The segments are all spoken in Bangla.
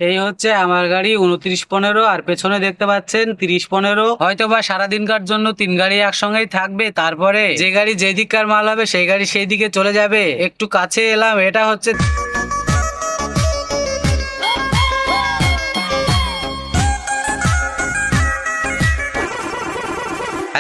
এই হচ্ছে আমার গাড়ি 2915, আর পেছনে দেখতে পাচ্ছেন 3015। হয়তো বা সারাদিনকার জন্য তিন গাড়ি একসঙ্গেই থাকবে, তারপরে যে গাড়ি যেদিককার মাল হবে সেই গাড়ি সেই দিকে চলে যাবে। একটু কাছে এলাম, এটা হচ্ছে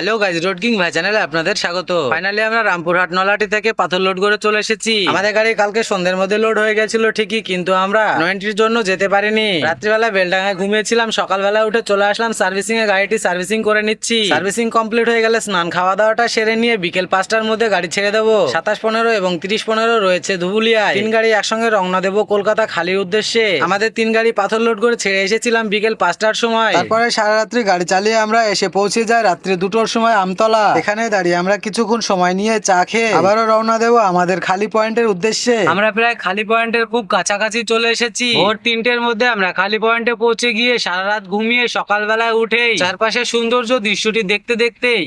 হ্যালো গাইজ, রোড কিং ভাই চ্যানেলে আপনাদের স্বাগত। ফাইনালি আমরা রামপুরহাট নলাটি থেকে পাথর লোড করে চলে এসেছি। আমাদের গাড়ি কালকে সন্ধ্যের মধ্যে লোড হয়ে গেছিল ঠিকই, কিন্তু আমরা 90-র জন্য যেতে পারিনি। রাত্রিবেলা বেলডাঙ্গায় ঘুমিয়েছিলাম, সকালবেলা উঠে চলে আসলাম সার্ভিসিং এ। গাড়িটি সার্ভিসিং করে নিচ্ছি। সার্ভিসিং কমপ্লিট হয়ে গেলে স্নান খাওয়া দাওয়াটা সেরে নিয়ে বিকেল 5টার মধ্যে গাড়ি ছেড়ে দেবো। 2715 এবং 3015 রয়েছে ধুবুলিয়ায়। তিন গাড়ি একসঙ্গে রওনা দেবো কলকাতা খালির উদ্দেশ্যে। আমাদের তিন গাড়ি পাথর লোড করে ছেড়ে এসেছিলাম বিকেল 5টার সময়। তারপরে সারা রাত্রি গাড়ি চালিয়ে আমরা এসে পৌঁছে যাই রাত্রি 2টোর সময় আমতলা। এখানে দাঁড়িয়ে আমরা কিছুক্ষণ সময় নিয়ে চা খেয়ে আবারও রওনা দেবো আমাদের খালি পয়েন্টের উদ্দেশ্যে। আমরা প্রায় খালি পয়েন্টের খুব কাছাকাছি চলে এসেছি। ভোর 3টের মধ্যে আমরা খালি পয়েন্টে পৌঁছে গিয়ে সারা রাত ঘুমিয়ে সকালবেলায় উঠেই চারপাশের সৌন্দর্য দৃশ্যটি দেখতে দেখতেই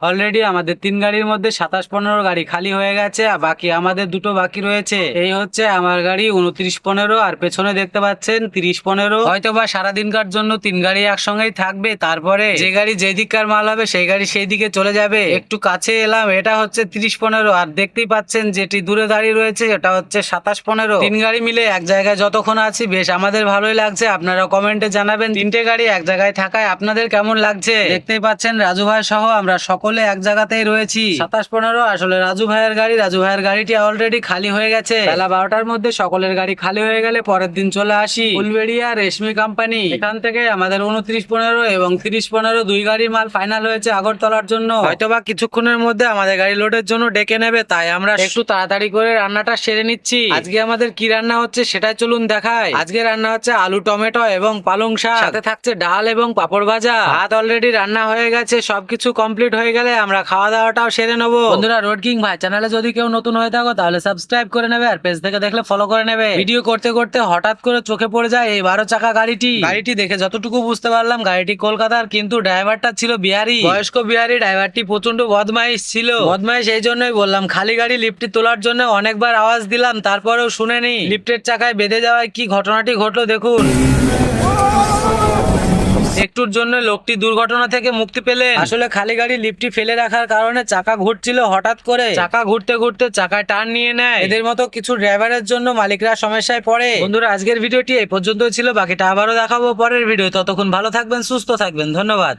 অলরেডি আমাদের তিন গাড়ির মধ্যে 2715 গাড়ি খালি হয়ে গেছে, আর বাকি আমাদের দুটো বাকি রয়েছে। এই হচ্ছে আমার গাড়ি 2915, আর পেছনে দেখতে পাচ্ছেন 3015। হয়তো বা সারাদিনকার জন্য তিন গাড়ি একসঙ্গেই থাকবে, তারপরে যে গাড়ি যেদিককার মাল হবে সেই গাড়ি সেই দিকে চলে যাবে। একটু কাছে এলাম, এটা হচ্ছে 3015, আর দেখতেই পাচ্ছেন যেটি দূরে দাঁড়িয়ে রয়েছে এটা হচ্ছে 2715। তিন গাড়ি মিলে এক জায়গায় যতক্ষণ আছি বেশ আমাদের ভালোই লাগছে। আপনারা কমেন্টে জানাবেন তিনটে গাড়ি এক জায়গায় থাকায় আপনাদের কেমন লাগছে। দেখতেই পাচ্ছেন রাজু ভাই সহ আমরা সকলে এক জায়গাতেই রয়েছি। 2715 আসলে রাজু ভাইয়ের গাড়ি। রাজু ভাইয়ের গাড়িটি অলরেডি খালি হয়ে গেছে। বেলা 12টার মধ্যে সকলের গাড়ি খালি হয়ে গেলে পরের দিন চলে আসি ফুলবেড়িয়া রেশমি কোম্পানি। এখান থেকে আমাদের 2915 এবং 3015 দুই গাড়ির মাল ফাইনাল হয়েছে আগরতলার জন্য। হয়তোবা কিছুক্ষণের মধ্যে আমাদের গাড়ি লোডের জন্য ডেকে নেবে, তাই আমরা একটু তাড়াতাড়ি করে রান্নাটা সেরে নিচ্ছি। আজকে আমাদের কি রান্না হচ্ছে সেটাই চলুন দেখাই। আজকে রান্না হচ্ছে আলু টমেটো এবং পালং শাক, সাথে থাকছে ডাল এবং পাপড় ভাজা। ভাত অলরেডি রান্না হয়ে গেছে, সবকিছু কমপ্লিট হয়ে গেলে আমরা খাওয়া দাওয়াটাও সেরে নেবো। বন্ধুরা, রোড কিং ভাই চ্যানেলে যদি কেউ নতুন হয়ে থাকো তাহলে সাবস্ক্রাইব করে নেবে, আর পেজ থেকে দেখলে ফলো করে নেবে। ভিডিও করতে করতে হঠাৎ করে চোখে পড়ে যায় এই 12 চাকা গাড়িটি দেখে যতটুকু বুঝতে পারলাম গাড়িটি কলকাতার, কিন্তু ড্রাইভারটা ছিল বিহারি, বয়স্ক বিহারি। ড্রাইভারটি প্রচন্ড বদমাইশ ছিল। বদমাইশ এই জন্যই বললাম, খালি গাড়ি লিফটটি তোলার জন্য অনেকবার আওয়াজ দিলাম, তারপরেও শুনেনি। লিফটের চাকায় বেঁধে যাওয়ায় কি ঘটনাটি ঘটলো দেখুন। একটুর জন্য লোকটি দুর্ঘটনা থেকে মুক্তি পেলেন। আসলে খালি গাড়ি লিফটটি ফেলে রাখার কারণে চাকা ঘুরছিল, হঠাৎ করে চাকা ঘুরতে ঘুরতে চাকায় টার্ন নিয়ে নেয়। এদের মতো কিছু ড্রাইভারের জন্য মালিকরা সমস্যায় পড়ে। বন্ধুরা, আজকের ভিডিওটি এই পর্যন্ত ছিল, বাকিটা আবারও দেখাবো পরের ভিডিও। ততক্ষণ ভালো থাকবেন, সুস্থ থাকবেন, ধন্যবাদ।